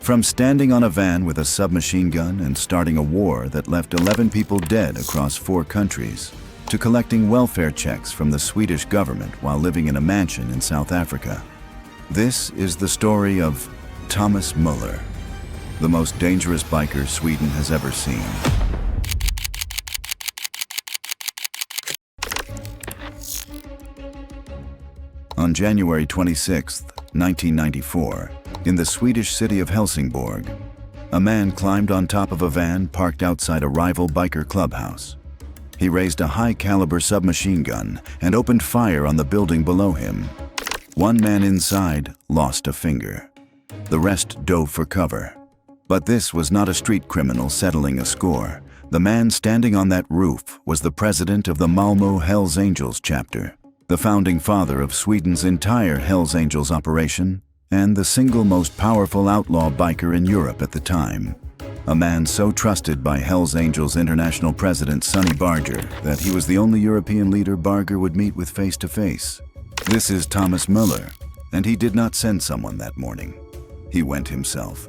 From standing on a van with a submachine gun and starting a war that left 11 people dead across 4 countries, to collecting welfare checks from the Swedish government while living in a mansion in South Africa. This is the story of Thomas Möller, the most dangerous biker Sweden has ever seen. On January 26, 1994, in the Swedish city of Helsingborg, a man climbed on top of a van parked outside a rival biker clubhouse. He raised a high-caliber submachine gun and opened fire on the building below him. One man inside lost a finger. The rest dove for cover. But this was not a street criminal settling a score. The man standing on that roof was the president of the Malmö Hells Angels chapter, the founding father of Sweden's entire Hells Angels operation, and the single most powerful outlaw biker in Europe at the time. A man so trusted by Hells Angels International President Sonny Barger that he was the only European leader Barger would meet with face-to-face. This is Thomas Möller, and he did not send someone that morning. He went himself.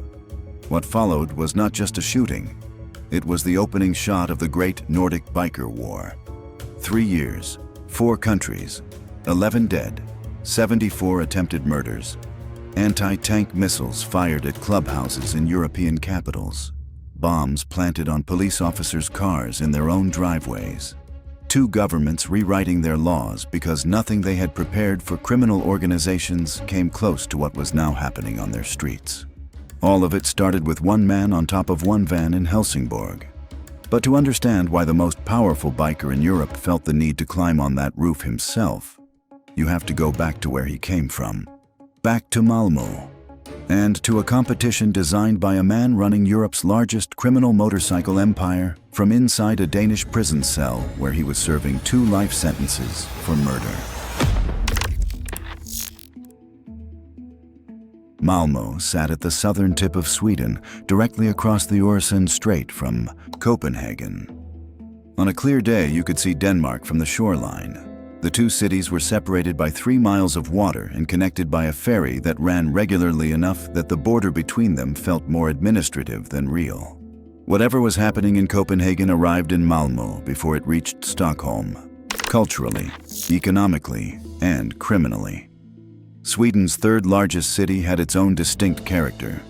What followed was not just a shooting. It was the opening shot of the great Nordic biker war. 3 years, 4 countries, 11 dead, 74 attempted murders, anti-tank missiles fired at clubhouses in European capitals, bombs planted on police officers' cars in their own driveways, 2 governments rewriting their laws because nothing they had prepared for criminal organizations came close to what was now happening on their streets. All of it started with one man on top of one van in Helsingborg. But to understand why the most powerful biker in Europe felt the need to climb on that roof himself, you have to go back to where he came from. Back to Malmö, and to a competition designed by a man running Europe's largest criminal motorcycle empire from inside a Danish prison cell where he was serving 2 life sentences for murder. Malmö sat at the southern tip of Sweden, directly across the Øresund Strait from Copenhagen. On a clear day, you could see Denmark from the shoreline. The 2 cities were separated by 3 miles of water and connected by a ferry that ran regularly enough that the border between them felt more administrative than real. Whatever was happening in Copenhagen arrived in Malmö before it reached Stockholm, culturally, economically, and criminally. Sweden's 3rd largest city had its own distinct character,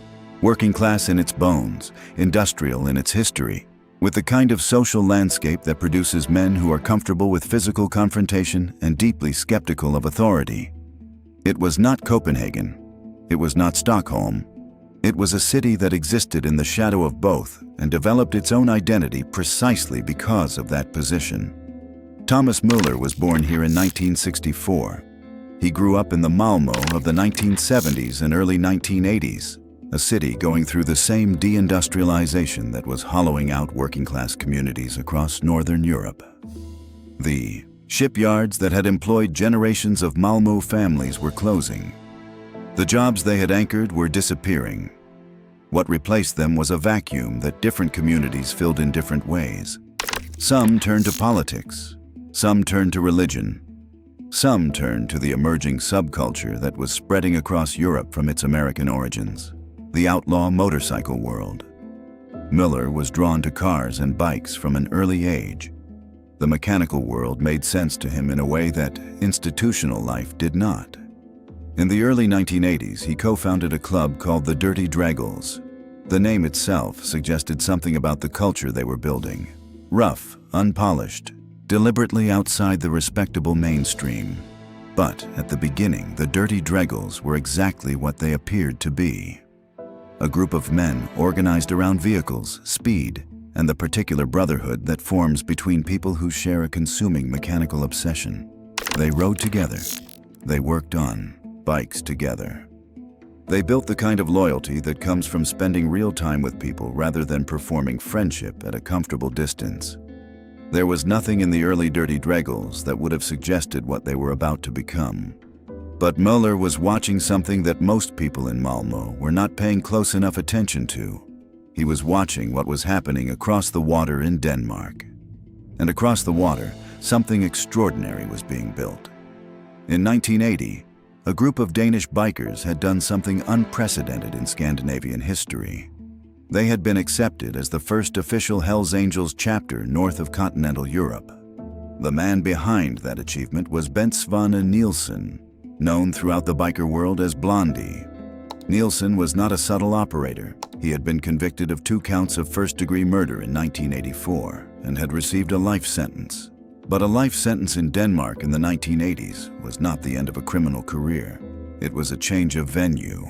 working class in its bones, industrial in its history, with the kind of social landscape that produces men who are comfortable with physical confrontation and deeply skeptical of authority. It was not Copenhagen. It was not Stockholm. It was a city that existed in the shadow of both and developed its own identity precisely because of that position. Thomas Möller was born here in 1964. He grew up in the Malmö of the 1970s and early 1980s. A city going through the same deindustrialization that was hollowing out working-class communities across Northern Europe. The shipyards that had employed generations of Malmö families were closing. The jobs they had anchored were disappearing. What replaced them was a vacuum that different communities filled in different ways. Some turned to politics. Some turned to religion. Some turned to the emerging subculture that was spreading across Europe from its American origins. The outlaw motorcycle world. Möller was drawn to cars and bikes from an early age. The mechanical world made sense to him in a way that institutional life did not. In the early 1980s, he co-founded a club called the Dirty Dragons. The name itself suggested something about the culture they were building. Rough, unpolished, deliberately outside the respectable mainstream. But at the beginning, the Dirty Dragons were exactly what they appeared to be. A group of men organized around vehicles, speed, and the particular brotherhood that forms between people who share a consuming mechanical obsession. They rode together. They worked on bikes together. They built the kind of loyalty that comes from spending real time with people rather than performing friendship at a comfortable distance. There was nothing in the early Dirty Dragons that would have suggested what they were about to become. But Möller was watching something that most people in Malmö were not paying close enough attention to. He was watching what was happening across the water in Denmark. And across the water, something extraordinary was being built. In 1980, a group of Danish bikers had done something unprecedented in Scandinavian history. They had been accepted as the first official Hells Angels chapter north of continental Europe. The man behind that achievement was Bent Svane Nielsen, known throughout the biker world as Blondie. Nielsen was not a subtle operator. He had been convicted of 2 counts of first-degree murder in 1984 and had received a life sentence. But a life sentence in Denmark in the 1980s was not the end of a criminal career. It was a change of venue.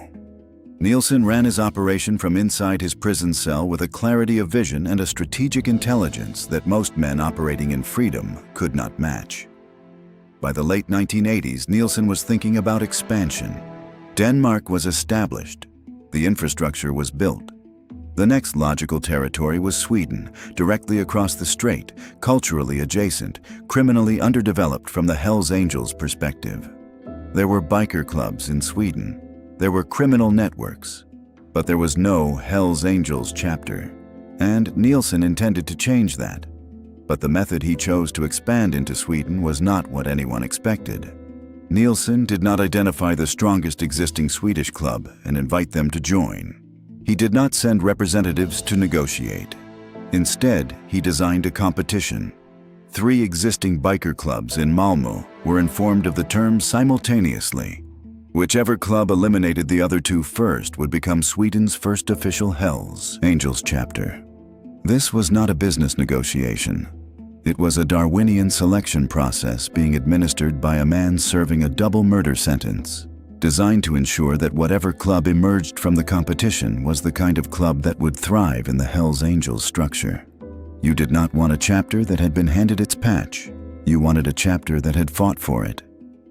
Nielsen ran his operation from inside his prison cell with a clarity of vision and a strategic intelligence that most men operating in freedom could not match. By the late 1980s, Nielsen was thinking about expansion. Denmark was established. The infrastructure was built. The next logical territory was Sweden, directly across the strait, culturally adjacent, criminally underdeveloped from the Hells Angels perspective. There were biker clubs in Sweden. There were criminal networks. But there was no Hells Angels chapter. And Nielsen intended to change that. But the method he chose to expand into Sweden was not what anyone expected. Nielsen did not identify the strongest existing Swedish club and invite them to join. He did not send representatives to negotiate. Instead, he designed a competition. 3 existing biker clubs in Malmö were informed of the terms simultaneously. Whichever club eliminated the other 2 first would become Sweden's first official Hells Angels chapter. This was not a business negotiation. It was a Darwinian selection process being administered by a man serving a double murder sentence, designed to ensure that whatever club emerged from the competition was the kind of club that would thrive in the Hells Angels structure. You did not want a chapter that had been handed its patch. You wanted a chapter that had fought for it.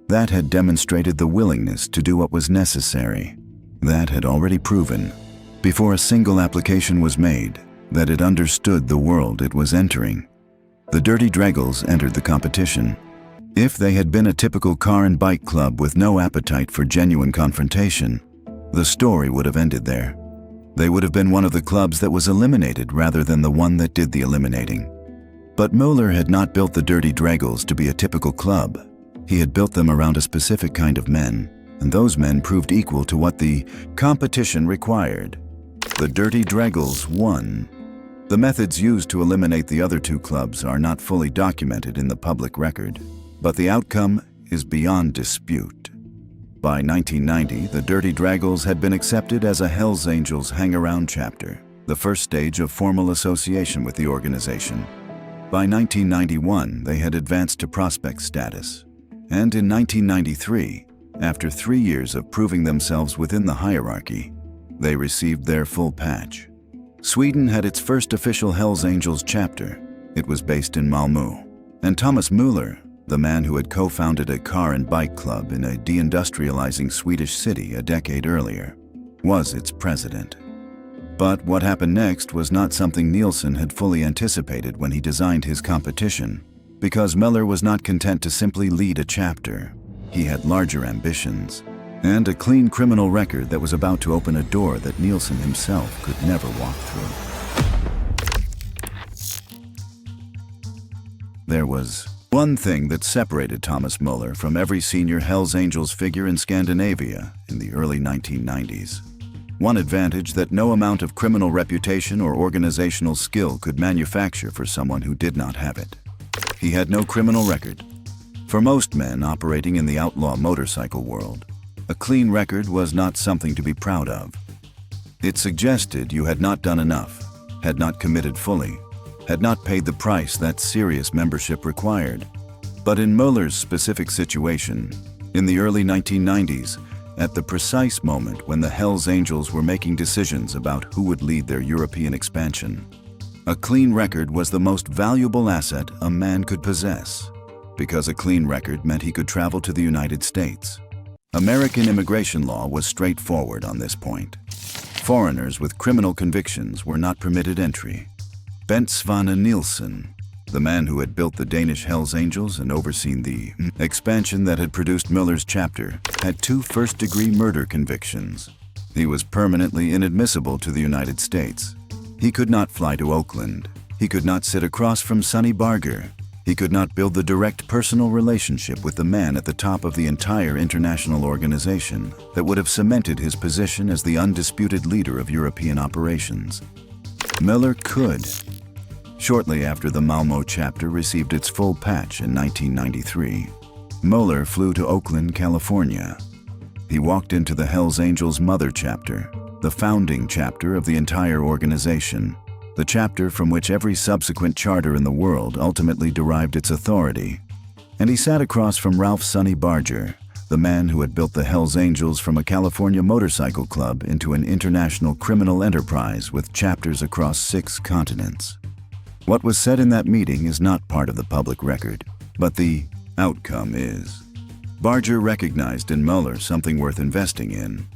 That had demonstrated the willingness to do what was necessary. That had already proven, before a single application was made, that it understood the world it was entering. The Dirty Dreggles entered the competition. If they had been a typical car and bike club with no appetite for genuine confrontation, the story would have ended there. They would have been one of the clubs that was eliminated rather than the one that did the eliminating. But Möller had not built the Dirty Dreggles to be a typical club. He had built them around a specific kind of men, and those men proved equal to what the competition required. The Dirty Dreggles won. The methods used to eliminate the other 2 clubs are not fully documented in the public record, but the outcome is beyond dispute. By 1990, the Dirty Dreggles had been accepted as a Hells Angels hang-around chapter, the first stage of formal association with the organization. By 1991, they had advanced to prospect status. And in 1993, after 3 years of proving themselves within the hierarchy, they received their full patch. Sweden had its first official Hells Angels chapter. It was based in Malmö. And Thomas Möller, the man who had co-founded a car and bike club in a deindustrializing Swedish city a decade earlier, was its president. But what happened next was not something Nielsen had fully anticipated when he designed his competition, because Möller was not content to simply lead a chapter. He had larger ambitions, and a clean criminal record that was about to open a door that Nielsen himself could never walk through. There was one thing that separated Thomas Möller from every senior Hells Angels figure in Scandinavia in the early 1990s. One advantage that no amount of criminal reputation or organizational skill could manufacture for someone who did not have it. He had no criminal record. For most men operating in the outlaw motorcycle world, a clean record was not something to be proud of. It suggested you had not done enough, had not committed fully, had not paid the price that serious membership required. But in Möller's specific situation, in the early 1990s, at the precise moment when the Hells Angels were making decisions about who would lead their European expansion, a clean record was the most valuable asset a man could possess, because a clean record meant he could travel to the United States. American immigration law was straightforward on this point. Foreigners with criminal convictions were not permitted entry. Bent Svane Nielsen, the man who had built the Danish Hells Angels and overseen the expansion that had produced Möller's chapter, had 2 first-degree murder convictions. He was permanently inadmissible to the United States. He could not fly to Oakland. He could not sit across from Sonny Barger. He could not build the direct personal relationship with the man at the top of the entire international organization that would have cemented his position as the undisputed leader of European operations. Möller could. Shortly after the Malmö chapter received its full patch in 1993, Möller flew to Oakland, California. He walked into the Hells Angels Mother chapter, the founding chapter of the entire organization, the chapter from which every subsequent charter in the world ultimately derived its authority. And he sat across from Ralph Sonny Barger, the man who had built the Hells Angels from a California motorcycle club into an international criminal enterprise with chapters across 6 continents. What was said in that meeting is not part of the public record, but the outcome is. Barger recognized in Möller something worth investing in.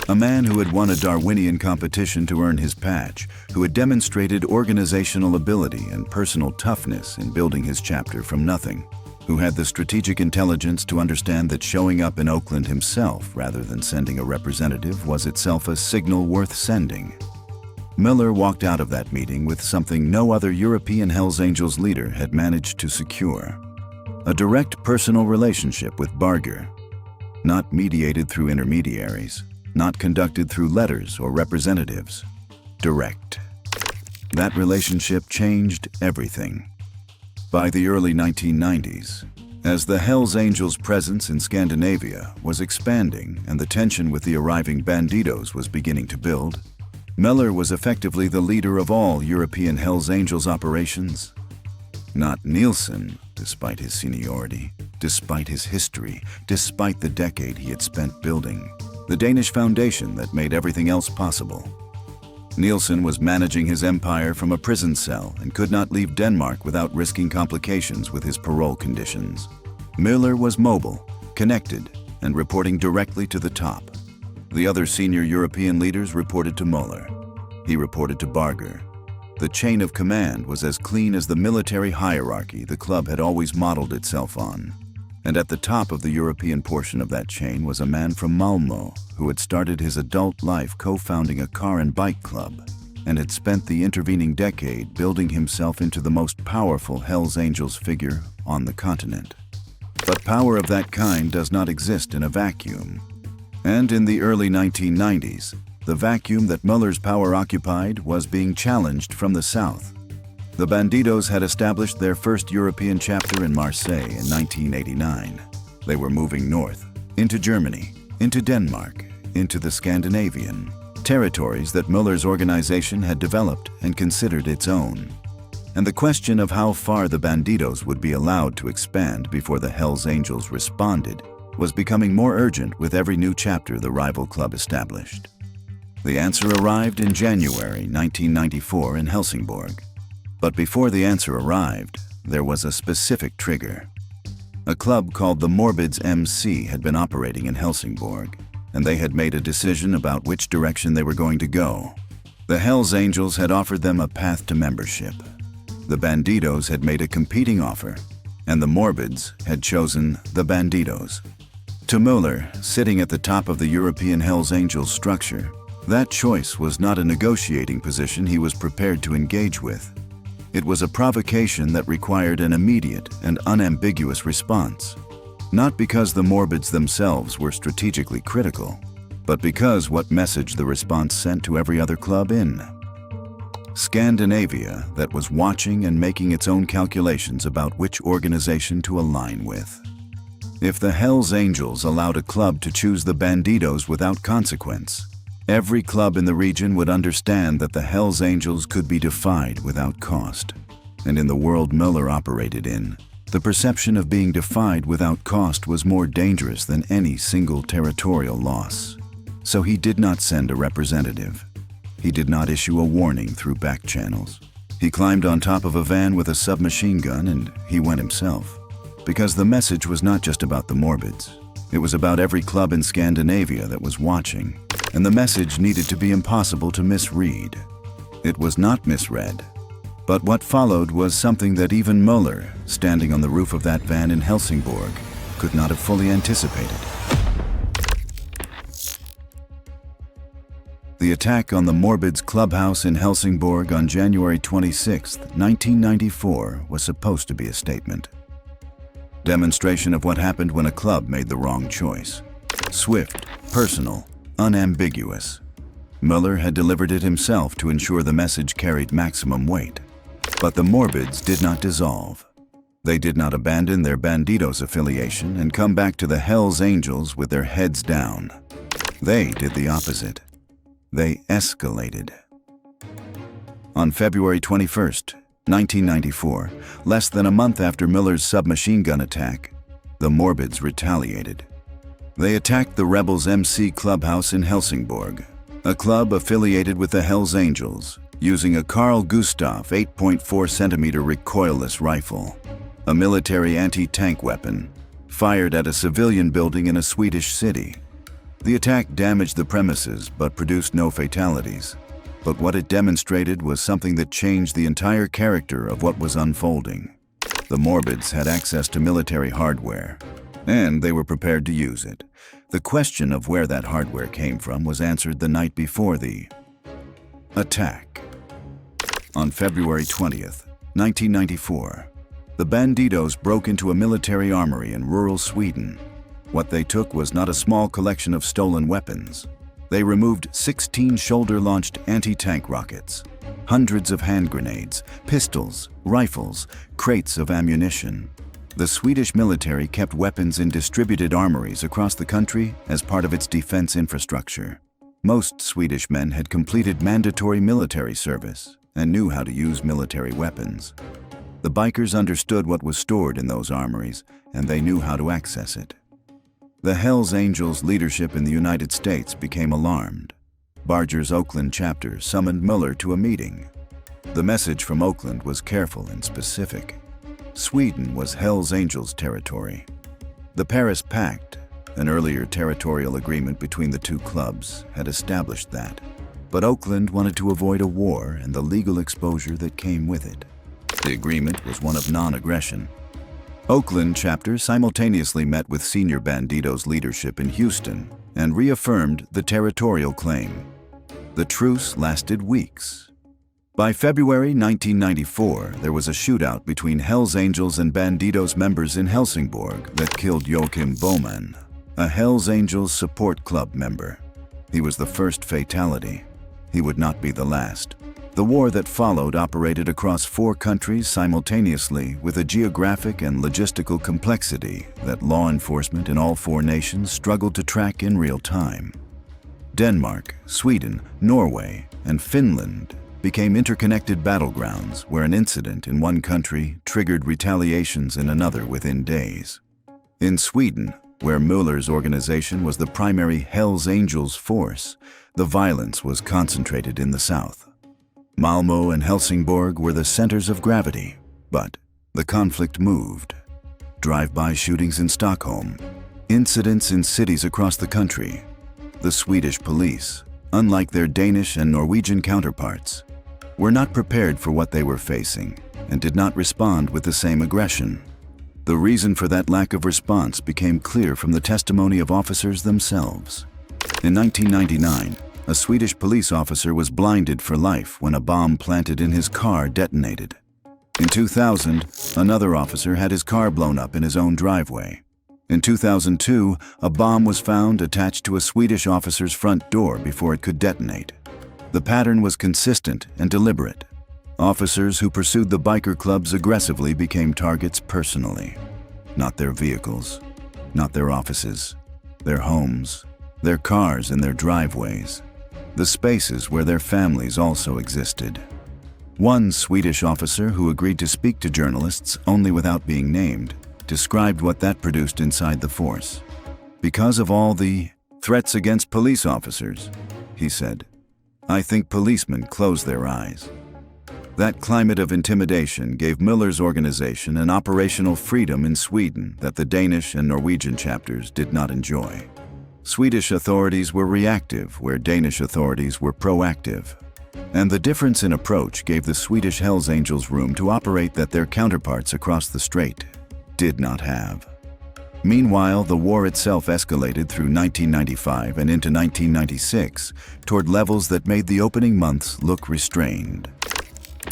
A man who had won a Darwinian competition to earn his patch, who had demonstrated organizational ability and personal toughness in building his chapter from nothing, who had the strategic intelligence to understand that showing up in Oakland himself rather than sending a representative was itself a signal worth sending. Möller walked out of that meeting with something no other European Hells Angels leader had managed to secure: a direct personal relationship with Barger, not mediated through intermediaries, not conducted through letters or representatives. Direct. That relationship changed everything. By the early 1990s, as the Hells Angels' presence in Scandinavia was expanding and the tension with the arriving bandidos was beginning to build, Möller was effectively the leader of all European Hells Angels operations. Not Nielsen, despite his seniority, despite his history, despite the decade he had spent building the Danish foundation that made everything else possible. Nielsen was managing his empire from a prison cell and could not leave Denmark without risking complications with his parole conditions. Möller was mobile, connected, and reporting directly to the top. The other senior European leaders reported to Möller. He reported to Barger. The chain of command was as clean as the military hierarchy the club had always modeled itself on. And at the top of the European portion of that chain was a man from Malmö who had started his adult life co-founding a car and bike club and had spent the intervening decade building himself into the most powerful Hells Angels figure on the continent. But power of that kind does not exist in a vacuum. And in the early 1990s, the vacuum that Möller's power occupied was being challenged from the south. The Bandidos had established their first European chapter in Marseille in 1989. They were moving north, into Germany, into Denmark, into the Scandinavian territories that Möller's organization had developed and considered its own. And the question of how far the Bandidos would be allowed to expand before the Hells Angels responded was becoming more urgent with every new chapter the rival club established. The answer arrived in January 1994 in Helsingborg. But before the answer arrived, there was a specific trigger. A club called the Morbids MC had been operating in Helsingborg, and they had made a decision about which direction they were going to go. The Hells Angels had offered them a path to membership. The Bandidos had made a competing offer, and the Morbids had chosen the Bandidos. To Möller, sitting at the top of the European Hells Angels structure, that choice was not a negotiating position he was prepared to engage with. It was a provocation that required an immediate and unambiguous response, not because the Morbids themselves were strategically critical, but because what message the response sent to every other club in Scandinavia that was watching and making its own calculations about which organization to align with. If the Hells Angels allowed a club to choose the Bandidos without consequence, every club in the region would understand that the Hells Angels could be defied without cost. And in the world Möller operated in, the perception of being defied without cost was more dangerous than any single territorial loss. So he did not send a representative. He did not issue a warning through back channels. He climbed on top of a van with a submachine gun and he went himself. Because the message was not just about the Morbids. It was about every club in Scandinavia that was watching. And the message needed to be impossible to misread. It was not misread. But what followed was something that even Möller, standing on the roof of that van in Helsingborg, could not have fully anticipated. The attack on the Morbids clubhouse in Helsingborg on January 26, 1994 was supposed to be a statement. Demonstration of what happened when a club made the wrong choice. Swift, personal, unambiguous. Möller had delivered it himself to ensure the message carried maximum weight. But the Morbids did not dissolve. They did not abandon their Bandidos affiliation and come back to the Hells Angels with their heads down. They did the opposite. They escalated. On February 21, 1994, less than a month after Möller's submachine gun attack, the Morbids retaliated. They attacked the rebels' MC clubhouse in Helsingborg, a club affiliated with the Hells Angels, using a Carl Gustaf 8.4-centimeter recoilless rifle, a military anti-tank weapon, fired at a civilian building in a Swedish city. The attack damaged the premises but produced no fatalities. But what it demonstrated was something that changed the entire character of what was unfolding. The Morbids had access to military hardware, and they were prepared to use it. The question of where that hardware came from was answered the night before the attack. On February 20th, 1994, the Bandidos broke into a military armory in rural Sweden. What they took was not a small collection of stolen weapons. They removed 16 shoulder-launched anti-tank rockets, hundreds of hand grenades, pistols, rifles, crates of ammunition. The Swedish military kept weapons in distributed armories across the country as part of its defense infrastructure. Most Swedish men had completed mandatory military service and knew how to use military weapons. The bikers understood what was stored in those armories, and they knew how to access it. The Hells Angels leadership in the United States became alarmed. Barger's Oakland chapter summoned Möller to a meeting. The message from Oakland was careful and specific. Sweden was Hells Angels territory. The Paris Pact, an earlier territorial agreement between the two clubs, had established that. But Oakland wanted to avoid a war and the legal exposure that came with it. The agreement was one of non-aggression. Oakland chapter simultaneously met with senior Bandidos leadership in Houston and reaffirmed the territorial claim. The truce lasted weeks. By February 1994, there was a shootout between Hells Angels and Bandidos members in Helsingborg that killed Joachim Boman, a Hells Angels support club member. He was the first fatality. He would not be the last. The war that followed operated across 4 countries simultaneously with a geographic and logistical complexity that law enforcement in all 4 nations struggled to track in real time. Denmark, Sweden, Norway, and Finland became interconnected battlegrounds where an incident in one country triggered retaliations in another within days. In Sweden, where Möller's organization was the primary Hells Angels force, the violence was concentrated in the south. Malmö and Helsingborg were the centers of gravity, but the conflict moved. Drive-by shootings in Stockholm, incidents in cities across the country. The Swedish police, unlike their Danish and Norwegian counterparts, were not prepared for what they were facing and did not respond with the same aggression. The reason for that lack of response became clear from the testimony of officers themselves. In 1999, a Swedish police officer was blinded for life when a bomb planted in his car detonated. In 2000, another officer had his car blown up in his own driveway. In 2002, a bomb was found attached to a Swedish officer's front door before it could detonate. The pattern was consistent and deliberate. Officers who pursued the biker clubs aggressively became targets personally. Not their vehicles, not their offices, their homes, their cars and their driveways. The spaces where their families also existed. One Swedish officer who agreed to speak to journalists only without being named described what that produced inside the force. Because of all the threats against police officers, he said, I think policemen close their eyes. That climate of intimidation gave Möller's organization an operational freedom in Sweden that the Danish and Norwegian chapters did not enjoy. Swedish authorities were reactive where Danish authorities were proactive. And the difference in approach gave the Swedish Hells Angels room to operate that their counterparts across the strait did not have. Meanwhile, the war itself escalated through 1995 and into 1996 toward levels that made the opening months look restrained.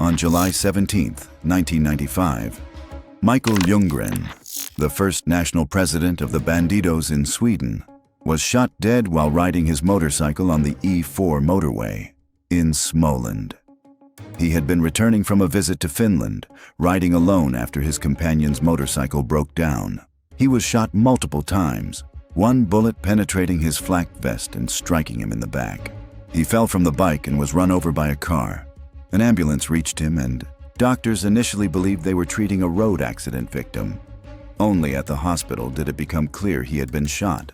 On July 17, 1995, Mikael Ljunggren, the first national president of the Bandidos in Sweden, was shot dead while riding his motorcycle on the E4 motorway in Småland. He had been returning from a visit to Finland, riding alone after his companion's motorcycle broke down. He was shot multiple times, one bullet penetrating his flak vest and striking him in the back. He fell from the bike and was run over by a car. An ambulance reached him, and doctors initially believed they were treating a road accident victim. Only at the hospital did it become clear he had been shot.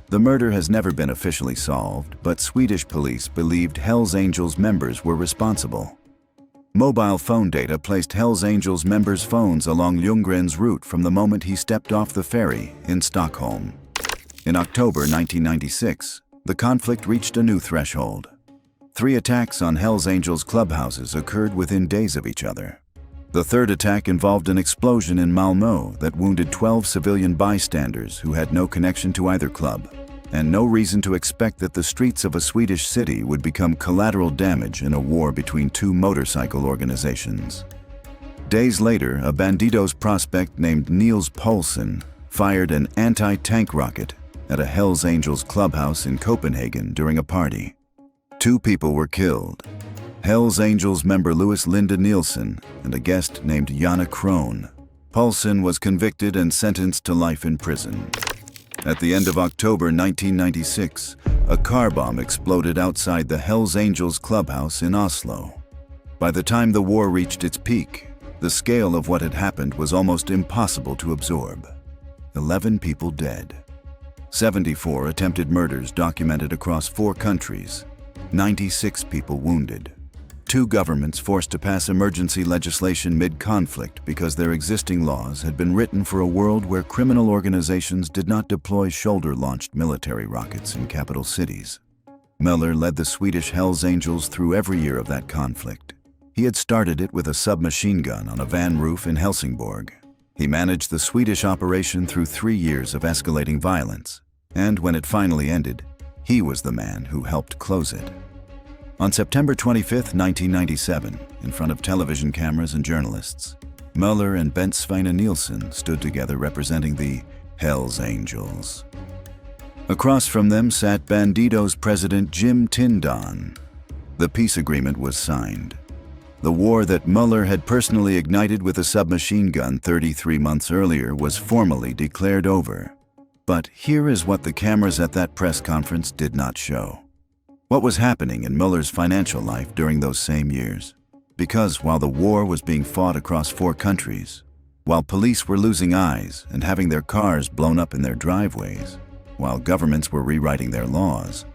The murder has never been officially solved, but Swedish police believed Hells Angels members were responsible. Mobile phone data placed Hells Angels members' phones along Ljunggren's route from the moment he stepped off the ferry in Stockholm. In October 1996, the conflict reached a new threshold. 3 attacks on Hells Angels clubhouses occurred within days of each other. The third attack involved an explosion in Malmö that wounded 12 civilian bystanders who had no connection to either club, and no reason to expect that the streets of a Swedish city would become collateral damage in a war between 2 motorcycle organizations. Days later, a Bandidos prospect named Niels Poulsen fired an anti-tank rocket at a Hells Angels clubhouse in Copenhagen during a party. 2 people were killed: Hells Angels member Louis Linde Nielsen and a guest named Jana Krohn. Poulsen was convicted and sentenced to life in prison. At the end of October 1996, a car bomb exploded outside the Hells Angels clubhouse in Oslo. By the time the war reached its peak, the scale of what had happened was almost impossible to absorb. 11 people dead. 74 attempted murders documented across 4 countries. 96 people wounded. 2 governments forced to pass emergency legislation mid-conflict because their existing laws had been written for a world where criminal organizations did not deploy shoulder-launched military rockets in capital cities. Möller led the Swedish Hells Angels through every year of that conflict. He had started it with a submachine gun on a van roof in Helsingborg. He managed the Swedish operation through 3 years of escalating violence, and when it finally ended, he was the man who helped close it. On September 25, 1997, in front of television cameras and journalists, Möller and Bent Sveine Nielsen stood together representing the Hells Angels. Across from them sat Bandidos president Jim Tindon. The peace agreement was signed. The war that Möller had personally ignited with a submachine gun 33 months earlier was formally declared over. But here is what the cameras at that press conference did not show. What was happening in Möller's financial life during those same years? Because while the war was being fought across 4 countries, while police were losing eyes and having their cars blown up in their driveways, while governments were rewriting their laws,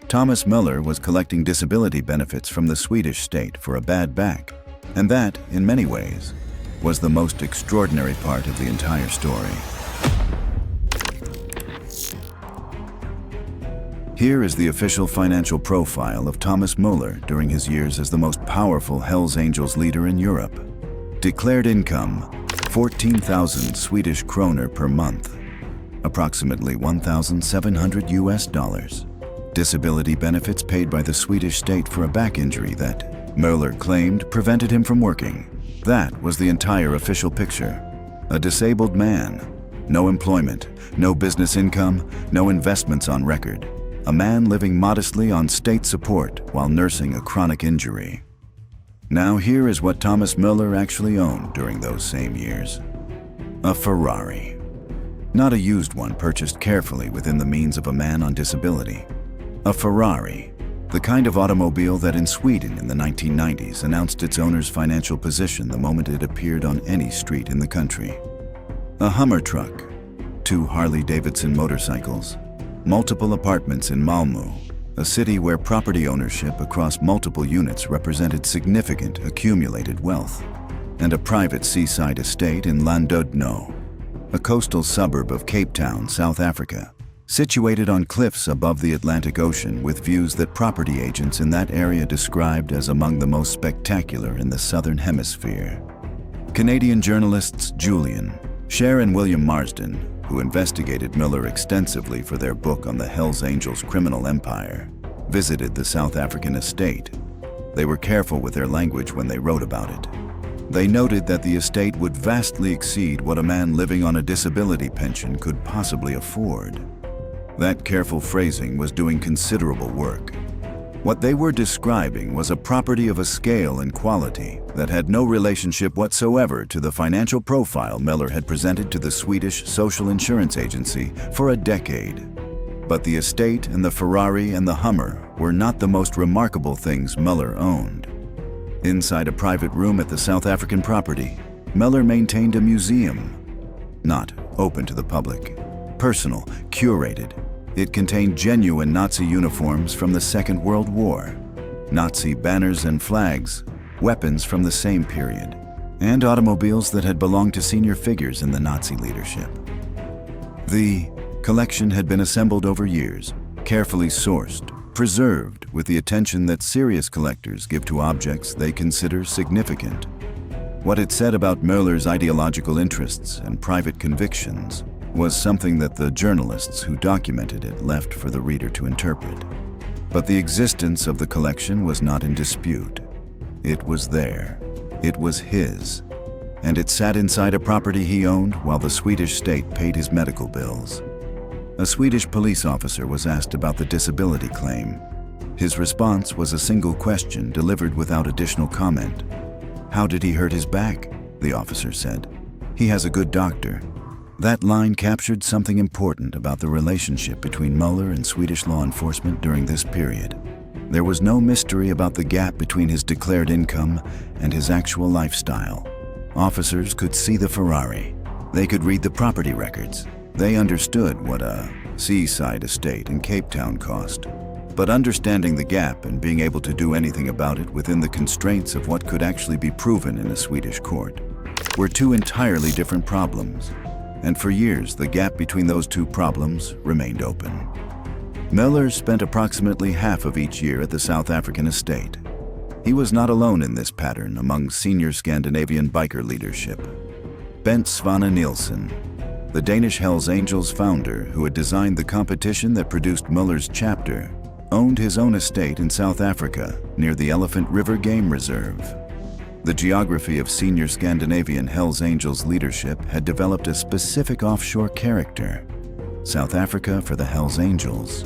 Thomas Möller was collecting disability benefits from the Swedish state for a bad back. And that, in many ways, was the most extraordinary part of the entire story. Here is the official financial profile of Thomas Möller during his years as the most powerful Hells Angels leader in Europe. Declared income, 14,000 Swedish kroner per month, approximately $1,700 US. Disability benefits paid by the Swedish state for a back injury that Möller claimed prevented him from working. That was the entire official picture. A disabled man, no employment, no business income, no investments on record. A man living modestly on state support while nursing a chronic injury. Now here is what Thomas Möller actually owned during those same years. A Ferrari. Not a used one purchased carefully within the means of a man on disability. A Ferrari, the kind of automobile that in Sweden in the 1990s announced its owner's financial position the moment it appeared on any street in the country. A Hummer truck, 2 Harley-Davidson motorcycles, multiple apartments in Malmö, a city where property ownership across multiple units represented significant accumulated wealth, and a private seaside estate in Llandudno, a coastal suburb of Cape Town, South Africa, situated on cliffs above the Atlantic Ocean with views that property agents in that area described as among the most spectacular in the Southern Hemisphere. Canadian journalists Julian, Cher and William Marsden, who investigated Möller extensively for their book on the Hells Angels criminal empire, visited the South African estate. They were careful with their language when they wrote about it. They noted that the estate would vastly exceed what a man living on a disability pension could possibly afford. That careful phrasing was doing considerable work. What they were describing was a property of a scale and quality that had no relationship whatsoever to the financial profile Möller had presented to the Swedish Social Insurance Agency for a decade. But the estate and the Ferrari and the Hummer were not the most remarkable things Möller owned. Inside a private room at the South African property, Möller maintained a museum. Not open to the public. Personal, curated. It contained genuine Nazi uniforms from the Second World War, Nazi banners and flags, weapons from the same period, and automobiles that had belonged to senior figures in the Nazi leadership. The collection had been assembled over years, carefully sourced, preserved with the attention that serious collectors give to objects they consider significant. What it said about Möller's ideological interests and private convictions was something that the journalists who documented it left for the reader to interpret. But the existence of the collection was not in dispute. It was there. It was his. And it sat inside a property he owned while the Swedish state paid his medical bills. A Swedish police officer was asked about the disability claim. His response was a single question delivered without additional comment. "How did he hurt his back?" the officer said. "He has a good doctor." That line captured something important about the relationship between Möller and Swedish law enforcement during this period. There was no mystery about the gap between his declared income and his actual lifestyle. Officers could see the Ferrari. They could read the property records. They understood what a seaside estate in Cape Town cost. But understanding the gap and being able to do anything about it within the constraints of what could actually be proven in a Swedish court were two entirely different problems. And for years, the gap between those two problems remained open. Möller spent approximately half of each year at the South African estate. He was not alone in this pattern among senior Scandinavian biker leadership. Bent Svane Nielsen, the Danish Hells Angels founder who had designed the competition that produced Möller's chapter, owned his own estate in South Africa near the Elephant River Game Reserve. The geography of senior Scandinavian Hells Angels leadership had developed a specific offshore character. South Africa for the Hells Angels,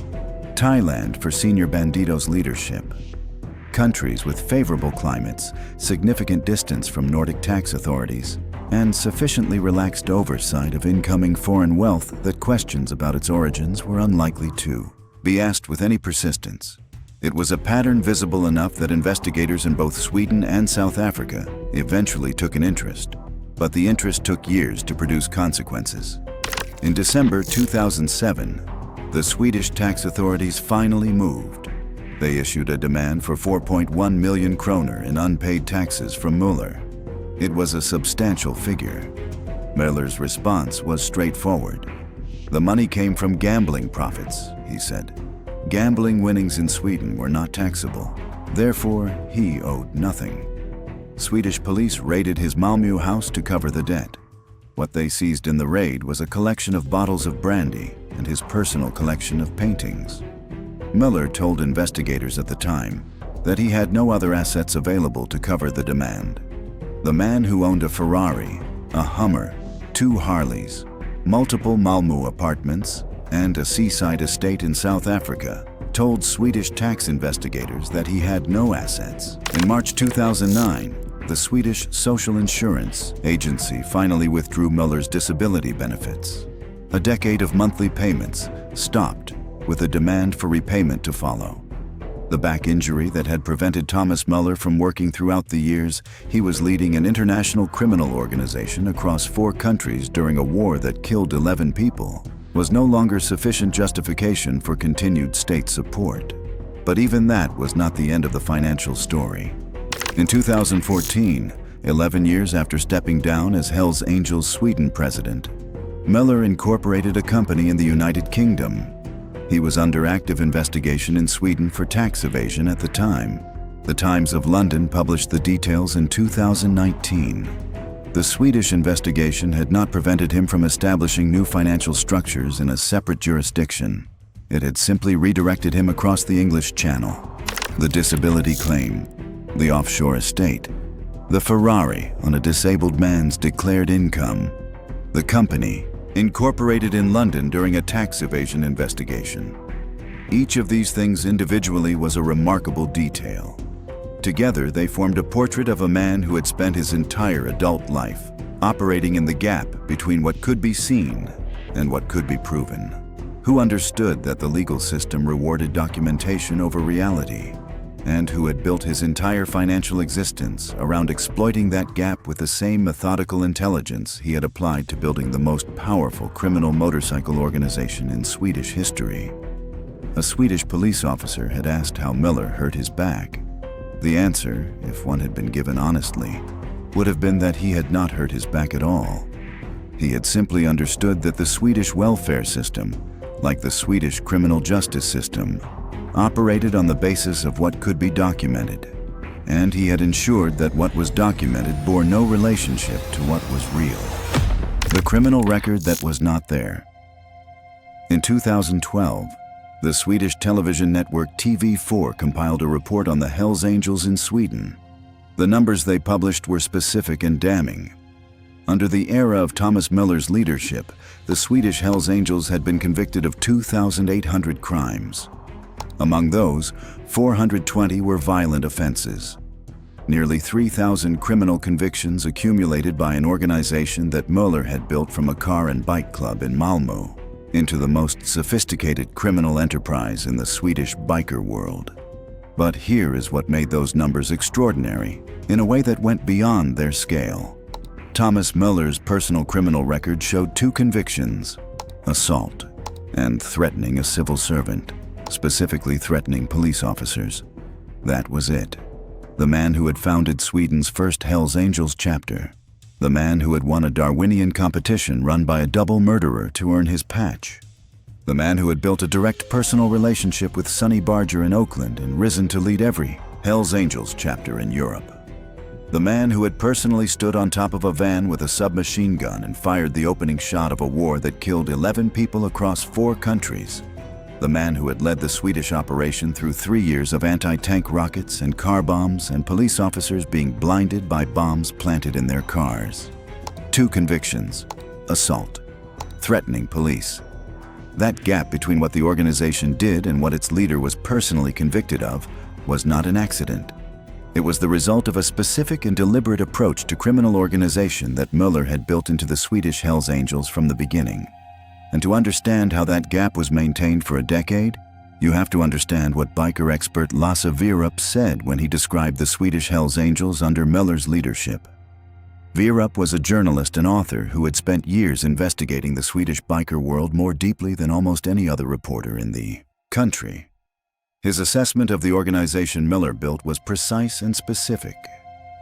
Thailand for senior Bandidos leadership. Countries with favorable climates, significant distance from Nordic tax authorities, and sufficiently relaxed oversight of incoming foreign wealth that questions about its origins were unlikely to be asked with any persistence. It was a pattern visible enough that investigators in both Sweden and South Africa eventually took an interest, but the interest took years to produce consequences. In December 2007, the Swedish tax authorities finally moved. They issued a demand for 4.1 million kroner in unpaid taxes from Möller. It was a substantial figure. Möller's response was straightforward. The money came from gambling profits, he said. Gambling winnings in Sweden were not taxable. Therefore, he owed nothing. Swedish police raided his Malmö house to cover the debt. What they seized in the raid was a collection of bottles of brandy and his personal collection of paintings. Möller told investigators at the time that he had no other assets available to cover the demand. The man who owned a Ferrari, a Hummer, 2 Harleys, multiple Malmö apartments, and a seaside estate in South Africa told Swedish tax investigators that he had no assets. In March 2009, the Swedish Social Insurance Agency finally withdrew Möller's disability benefits. A decade of monthly payments stopped with a demand for repayment to follow. The back injury that had prevented Thomas Möller from working throughout the years he was leading an international criminal organization across 4 countries during a war that killed 11 people was no longer sufficient justification for continued state support. But even that was not the end of the financial story. In 2014, 11 years after stepping down as Hells Angels Sweden president, Möller incorporated a company in the United Kingdom. He was under active investigation in Sweden for tax evasion at the time. The Times of London published the details in 2019. The Swedish investigation had not prevented him from establishing new financial structures in a separate jurisdiction. It had simply redirected him across the English Channel. The disability claim, the offshore estate, the Ferrari on a disabled man's declared income, the company, incorporated in London during a tax evasion investigation. Each of these things individually was a remarkable detail. Together, they formed a portrait of a man who had spent his entire adult life operating in the gap between what could be seen and what could be proven, who understood that the legal system rewarded documentation over reality, and who had built his entire financial existence around exploiting that gap with the same methodical intelligence he had applied to building the most powerful criminal motorcycle organization in Swedish history. A Swedish police officer had asked how Möller hurt his back. The answer, if one had been given honestly, would have been that he had not hurt his back at all. He had simply understood that the Swedish welfare system, like the Swedish criminal justice system, operated on the basis of what could be documented, and he had ensured that what was documented bore no relationship to what was real. The criminal record that was not there. In 2012, the Swedish television network TV4 compiled a report on the Hells Angels in Sweden. The numbers they published were specific and damning. Under the era of Thomas Möller's leadership, the Swedish Hells Angels had been convicted of 2,800 crimes. Among those, 420 were violent offenses. Nearly 3,000 criminal convictions accumulated by an organization that Möller had built from a car and bike club in Malmö into the most sophisticated criminal enterprise in the Swedish biker world. But here is what made those numbers extraordinary, in a way that went beyond their scale. Thomas Möller's personal criminal record showed 2 convictions: assault and threatening a civil servant, specifically threatening police officers. That was it. The man who had founded Sweden's first Hells Angels chapter. The man who had won a Darwinian competition run by a double murderer to earn his patch. The man who had built a direct personal relationship with Sonny Barger in Oakland and risen to lead every Hells Angels chapter in Europe. The man who had personally stood on top of a van with a submachine gun and fired the opening shot of a war that killed 11 people across 4 countries. The man who had led the Swedish operation through 3 years of anti-tank rockets and car bombs and police officers being blinded by bombs planted in their cars. 2 convictions: assault, threatening police. That gap between what the organization did and what its leader was personally convicted of was not an accident. It was the result of a specific and deliberate approach to criminal organization that Möller had built into the Swedish Hells Angels from the beginning. And to understand how that gap was maintained for a decade, you have to understand what biker expert Lasse Wierup said when he described the Swedish Hells Angels under Möller's leadership. Wierup was a journalist and author who had spent years investigating the Swedish biker world more deeply than almost any other reporter in the country. His assessment of the organization Möller built was precise and specific.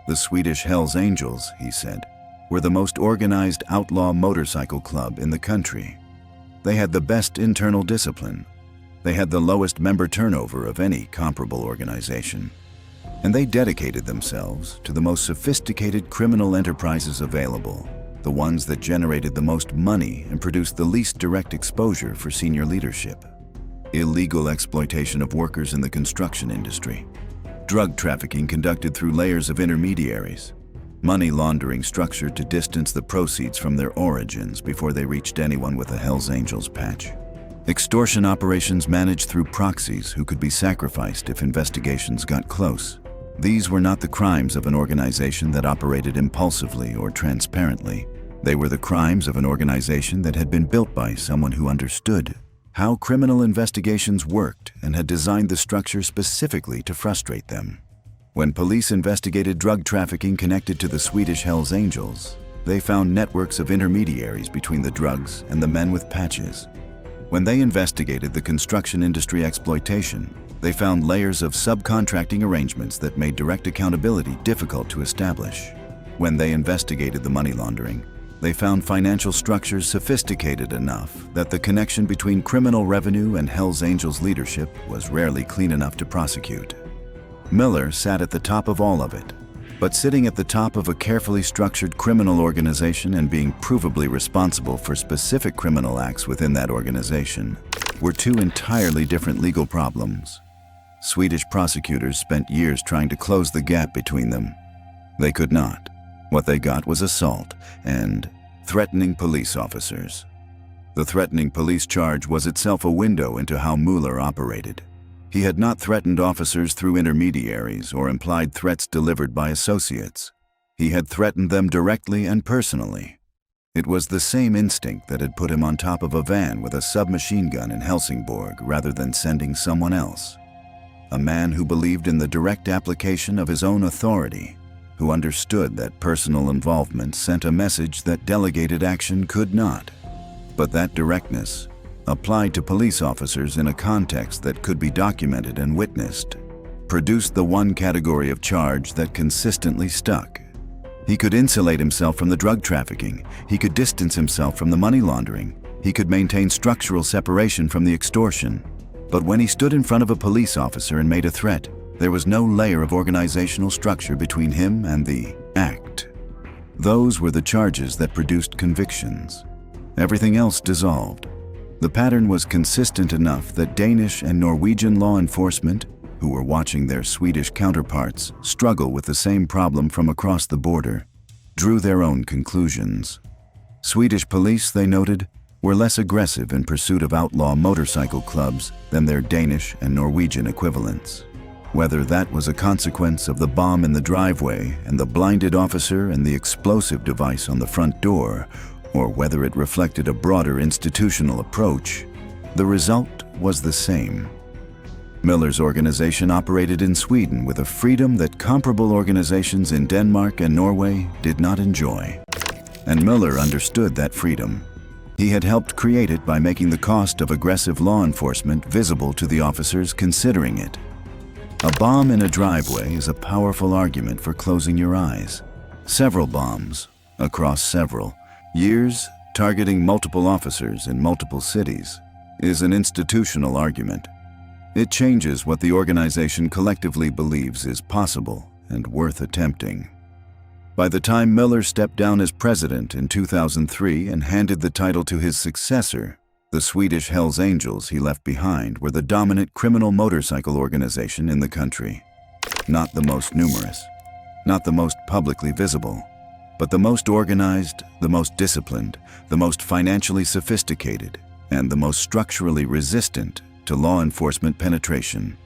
The Swedish Hells Angels, he said, were the most organized outlaw motorcycle club in the country. They had the best internal discipline. They had the lowest member turnover of any comparable organization. And they dedicated themselves to the most sophisticated criminal enterprises available, the ones that generated the most money and produced the least direct exposure for senior leadership. Illegal exploitation of workers in the construction industry. Drug trafficking conducted through layers of intermediaries. Money laundering structured to distance the proceeds from their origins before they reached anyone with a Hells Angels patch. Extortion operations managed through proxies who could be sacrificed if investigations got close. These were not the crimes of an organization that operated impulsively or transparently. They were the crimes of an organization that had been built by someone who understood how criminal investigations worked and had designed the structure specifically to frustrate them. When police investigated drug trafficking connected to the Swedish Hells Angels, they found networks of intermediaries between the drugs and the men with patches. When they investigated the construction industry exploitation, they found layers of subcontracting arrangements that made direct accountability difficult to establish. When they investigated the money laundering, they found financial structures sophisticated enough that the connection between criminal revenue and Hells Angels leadership was rarely clean enough to prosecute. Möller sat at the top of all of it. But sitting at the top of a carefully structured criminal organization and being provably responsible for specific criminal acts within that organization were two entirely different legal problems. Swedish prosecutors spent years trying to close the gap between them. They could not. What they got was assault and threatening police officers. The threatening police charge was itself a window into how Möller operated. He had not threatened officers through intermediaries or implied threats delivered by associates. He had threatened them directly and personally. It was the same instinct that had put him on top of a van with a submachine gun in Helsingborg rather than sending someone else. A man who believed in the direct application of his own authority, who understood that personal involvement sent a message that delegated action could not. But that directness, applied to police officers in a context that could be documented and witnessed, produced the one category of charge that consistently stuck. He could insulate himself from the drug trafficking. He could distance himself from the money laundering. He could maintain structural separation from the extortion. But when he stood in front of a police officer and made a threat, there was no layer of organizational structure between him and the act. Those were the charges that produced convictions. Everything else dissolved. The pattern was consistent enough that Danish and Norwegian law enforcement, who were watching their Swedish counterparts struggle with the same problem from across the border, drew their own conclusions. Swedish police, they noted, were less aggressive in pursuit of outlaw motorcycle clubs than their Danish and Norwegian equivalents. Whether that was a consequence of the bomb in the driveway and the blinded officer and the explosive device on the front door, or whether it reflected a broader institutional approach, the result was the same. Möller's organization operated in Sweden with a freedom that comparable organizations in Denmark and Norway did not enjoy. And Möller understood that freedom. He had helped create it by making the cost of aggressive law enforcement visible to the officers considering it. A bomb in a driveway is a powerful argument for closing your eyes. Several bombs, across several years, targeting multiple officers in multiple cities, is an institutional argument. It changes what the organization collectively believes is possible and worth attempting. By the time Möller stepped down as president in 2003 and handed the title to his successor, the Swedish Hells Angels he left behind were the dominant criminal motorcycle organization in the country. Not the most numerous, not the most publicly visible, but the most organized, the most disciplined, the most financially sophisticated, and the most structurally resistant to law enforcement penetration.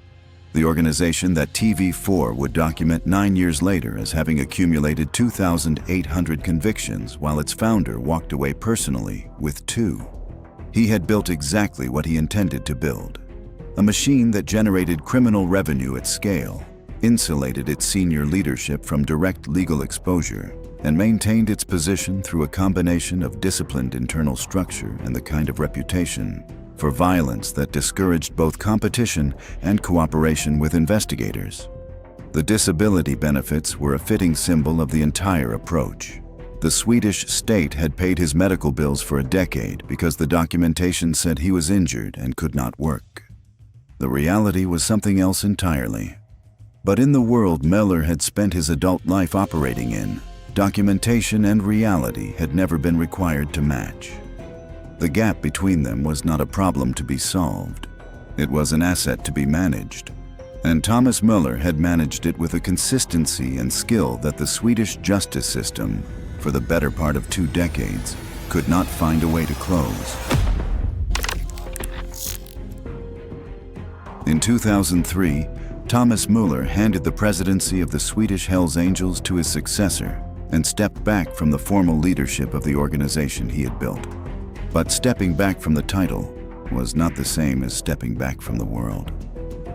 The organization that TV4 would document 9 years later as having accumulated 2,800 convictions while its founder walked away personally with 2. He had built exactly what he intended to build. A machine that generated criminal revenue at scale, insulated its senior leadership from direct legal exposure, and maintained its position through a combination of disciplined internal structure and the kind of reputation for violence that discouraged both competition and cooperation with investigators. The disability benefits were a fitting symbol of the entire approach. The Swedish state had paid his medical bills for a decade because the documentation said he was injured and could not work. The reality was something else entirely. But in the world Möller had spent his adult life operating in, documentation and reality had never been required to match. The gap between them was not a problem to be solved. It was an asset to be managed. And Thomas Möller had managed it with a consistency and skill that the Swedish justice system, for the better part of 2 decades, could not find a way to close. In 2003, Thomas Möller handed the presidency of the Swedish Hells Angels to his successor and stepped back from the formal leadership of the organization he had built. But stepping back from the title was not the same as stepping back from the world.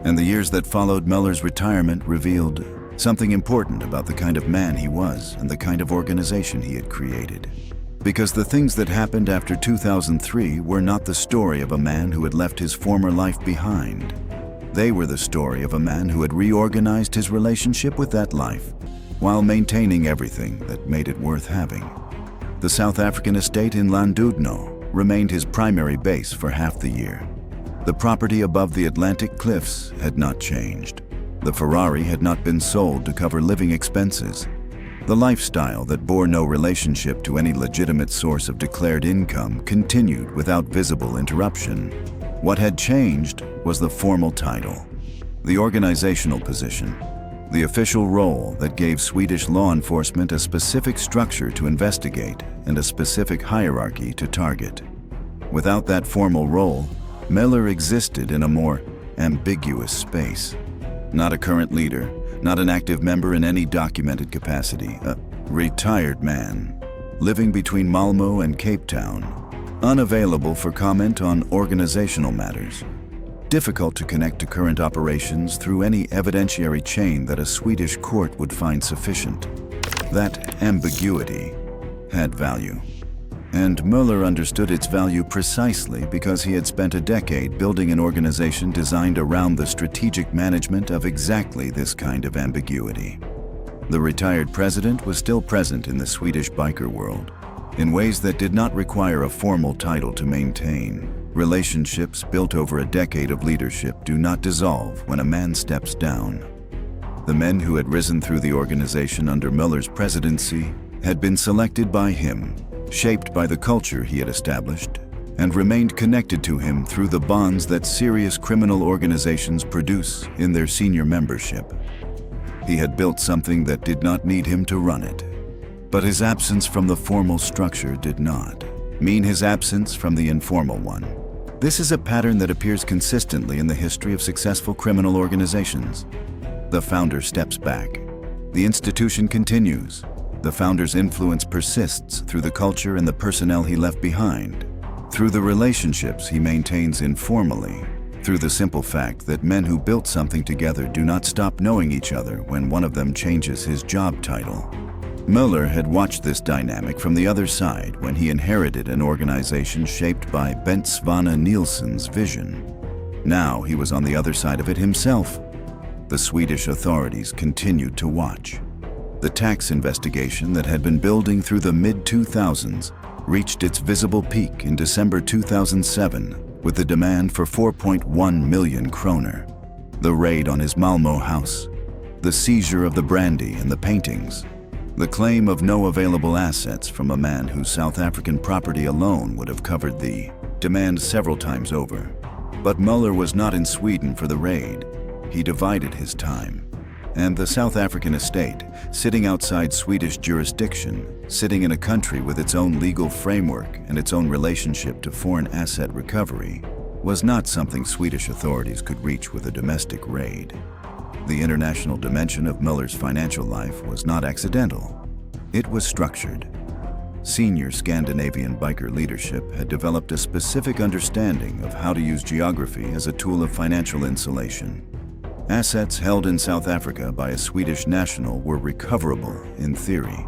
And the years that followed Möller's retirement revealed something important about the kind of man he was and the kind of organization he had created. Because the things that happened after 2003 were not the story of a man who had left his former life behind. They were the story of a man who had reorganized his relationship with that life while maintaining everything that made it worth having. The South African estate in Llandudno remained his primary base for half the year. The property above the Atlantic cliffs had not changed. The Ferrari had not been sold to cover living expenses. The lifestyle that bore no relationship to any legitimate source of declared income continued without visible interruption. What had changed was the formal title, the organizational position, the official role that gave Swedish law enforcement a specific structure to investigate and a specific hierarchy to target. Without that formal role, Möller existed in a more ambiguous space. Not a current leader, not an active member in any documented capacity, a retired man, living between Malmö and Cape Town, unavailable for comment on organizational matters, difficult to connect to current operations through any evidentiary chain that a Swedish court would find sufficient. That ambiguity had value. And Möller understood its value precisely because he had spent a decade building an organization designed around the strategic management of exactly this kind of ambiguity. The retired president was still present in the Swedish biker world, in ways that did not require a formal title to maintain. Relationships built over a decade of leadership do not dissolve when a man steps down. The men who had risen through the organization under Möller's presidency had been selected by him, shaped by the culture he had established, and remained connected to him through the bonds that serious criminal organizations produce in their senior membership. He had built something that did not need him to run it. But his absence from the formal structure did not mean his absence from the informal one. This is a pattern that appears consistently in the history of successful criminal organizations. The founder steps back. The institution continues. The founder's influence persists through the culture and the personnel he left behind, through the relationships he maintains informally, through the simple fact that men who built something together do not stop knowing each other when one of them changes his job title. Möller had watched this dynamic from the other side when he inherited an organization shaped by Bent Svane Nilsson's vision. Now he was on the other side of it himself. The Swedish authorities continued to watch. The tax investigation that had been building through the mid-2000s reached its visible peak in December 2007 with the demand for 4.1 million kroner. The raid on his Malmö house, the seizure of the brandy and the paintings, the claim of no available assets from a man whose South African property alone would have covered the demand several times over. But Möller was not in Sweden for the raid. He divided his time. And the South African estate, sitting outside Swedish jurisdiction, sitting in a country with its own legal framework and its own relationship to foreign asset recovery, was not something Swedish authorities could reach with a domestic raid. The international dimension of Möller's financial life was not accidental. It was structured. Senior Scandinavian biker leadership had developed a specific understanding of how to use geography as a tool of financial insulation. Assets held in South Africa by a Swedish national were recoverable in theory.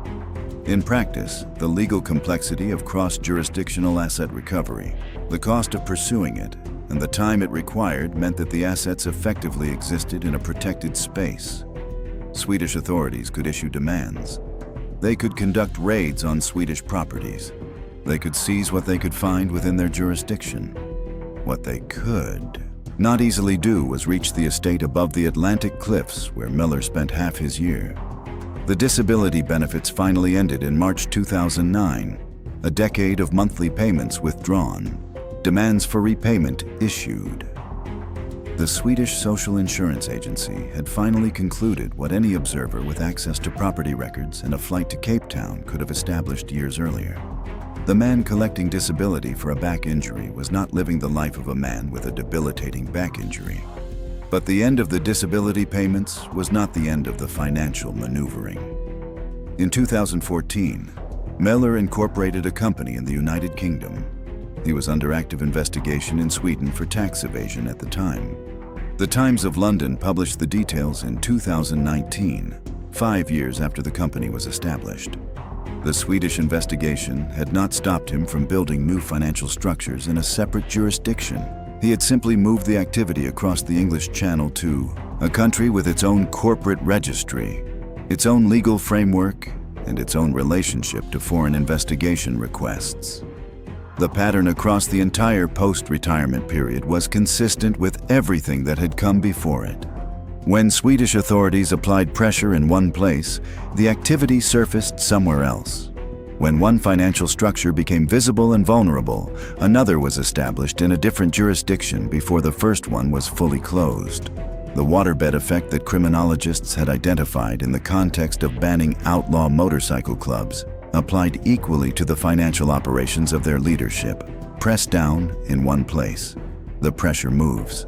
In practice, the legal complexity of cross-jurisdictional asset recovery, the cost of pursuing it, and the time it required meant that the assets effectively existed in a protected space. Swedish authorities could issue demands. They could conduct raids on Swedish properties. They could seize what they could find within their jurisdiction. What they could not easily do was reach the estate above the Atlantic cliffs where Möller spent half his year. The disability benefits finally ended in March 2009, a decade of monthly payments withdrawn, demands for repayment issued. The Swedish Social Insurance Agency had finally concluded what any observer with access to property records and a flight to Cape Town could have established years earlier. The man collecting disability for a back injury was not living the life of a man with a debilitating back injury. But the end of the disability payments was not the end of the financial maneuvering. In 2014, Möller incorporated a company in the United Kingdom. He was under active investigation in Sweden for tax evasion at the time. The Times of London published the details in 2019, 5 years after the company was established. The Swedish investigation had not stopped him from building new financial structures in a separate jurisdiction. He had simply moved the activity across the English Channel to a country with its own corporate registry, its own legal framework, and its own relationship to foreign investigation requests. The pattern across the entire post-retirement period was consistent with everything that had come before it. When Swedish authorities applied pressure in one place, the activity surfaced somewhere else. When one financial structure became visible and vulnerable, another was established in a different jurisdiction before the first one was fully closed. The waterbed effect that criminologists had identified in the context of banning outlaw motorcycle clubs applied equally to the financial operations of their leadership. Pressed down in one place, the pressure moves.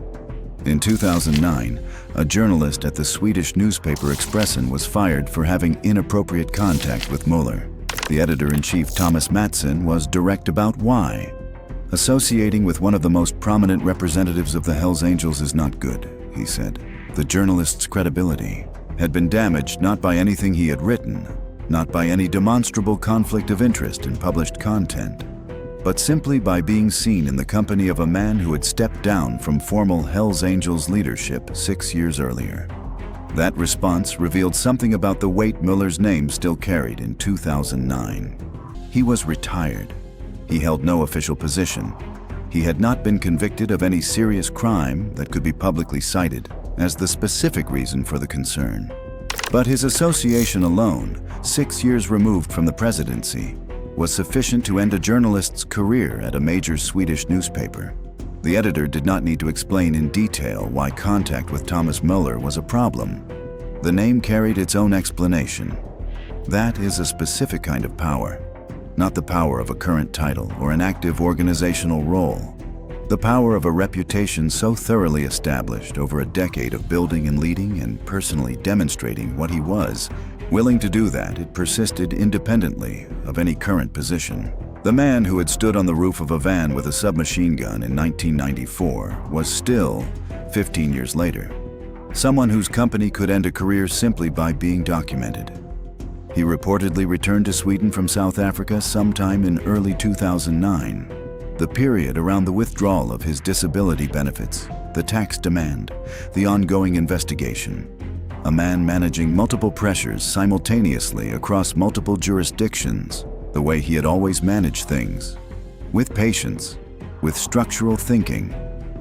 In 2009, a journalist at the Swedish newspaper Expressen was fired for having inappropriate contact with Möller. The editor-in-chief Thomas Möller was direct about why. Associating with one of the most prominent representatives of the Hells Angels is not good, he said. The journalist's credibility had been damaged not by anything he had written, not by any demonstrable conflict of interest in published content, but simply by being seen in the company of a man who had stepped down from formal Hells Angels leadership 6 years earlier. That response revealed something about the weight Möller's name still carried in 2009. He was retired. He held no official position. He had not been convicted of any serious crime that could be publicly cited as the specific reason for the concern. But his association alone, 6 years removed from the presidency, was sufficient to end a journalist's career at a major Swedish newspaper. The editor did not need to explain in detail why contact with Thomas Möller was a problem. The name carried its own explanation. That is a specific kind of power, not the power of a current title or an active organizational role. The power of a reputation so thoroughly established over a decade of building and leading and personally demonstrating what he was, willing to do that, it persisted independently of any current position. The man who had stood on the roof of a van with a submachine gun in 1994 was still, 15 years later, someone whose company could end a career simply by being documented. He reportedly returned to Sweden from South Africa sometime in early 2009, the period around the withdrawal of his disability benefits, the tax demand, the ongoing investigation. A man managing multiple pressures simultaneously across multiple jurisdictions, the way he had always managed things. With patience, with structural thinking,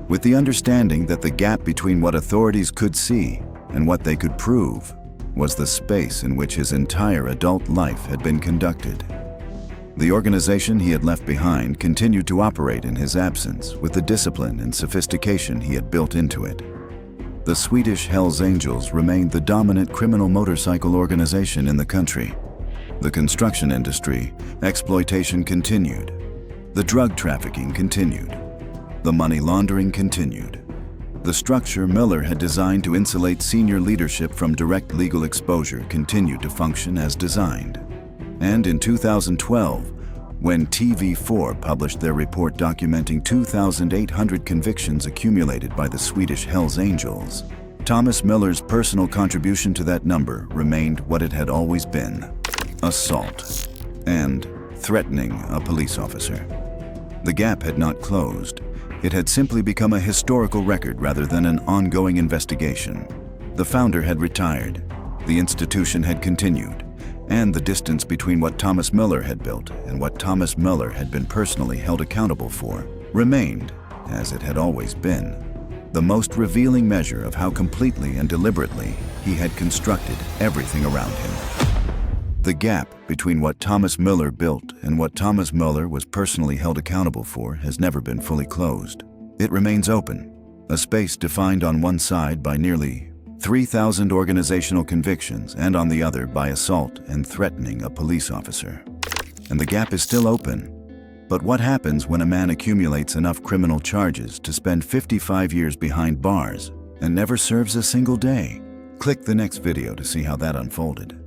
with the understanding that the gap between what authorities could see and what they could prove was the space in which his entire adult life had been conducted. The organization he had left behind continued to operate in his absence with the discipline and sophistication he had built into it. The Swedish Hells Angels remained the dominant criminal motorcycle organization in the country. The construction industry, exploitation continued. The drug trafficking continued. The money laundering continued. The structure Möller had designed to insulate senior leadership from direct legal exposure continued to function as designed. And in 2012, when TV4 published their report documenting 2,800 convictions accumulated by the Swedish Hells Angels, Thomas Möller's personal contribution to that number remained what it had always been: assault and threatening a police officer. The gap had not closed. It had simply become a historical record rather than an ongoing investigation. The founder had retired. The institution had continued. And the distance between what Thomas Möller had built and what Thomas Möller had been personally held accountable for remained, as it had always been, the most revealing measure of how completely and deliberately he had constructed everything around him. The gap between what Thomas Möller built and what Thomas Möller was personally held accountable for has never been fully closed. It remains open, a space defined on one side by nearly 3,000 organizational convictions and on the other by assault and threatening a police officer. And the gap is still open. But what happens when a man accumulates enough criminal charges to spend 55 years behind bars and never serves a single day? Click the next video to see how that unfolded.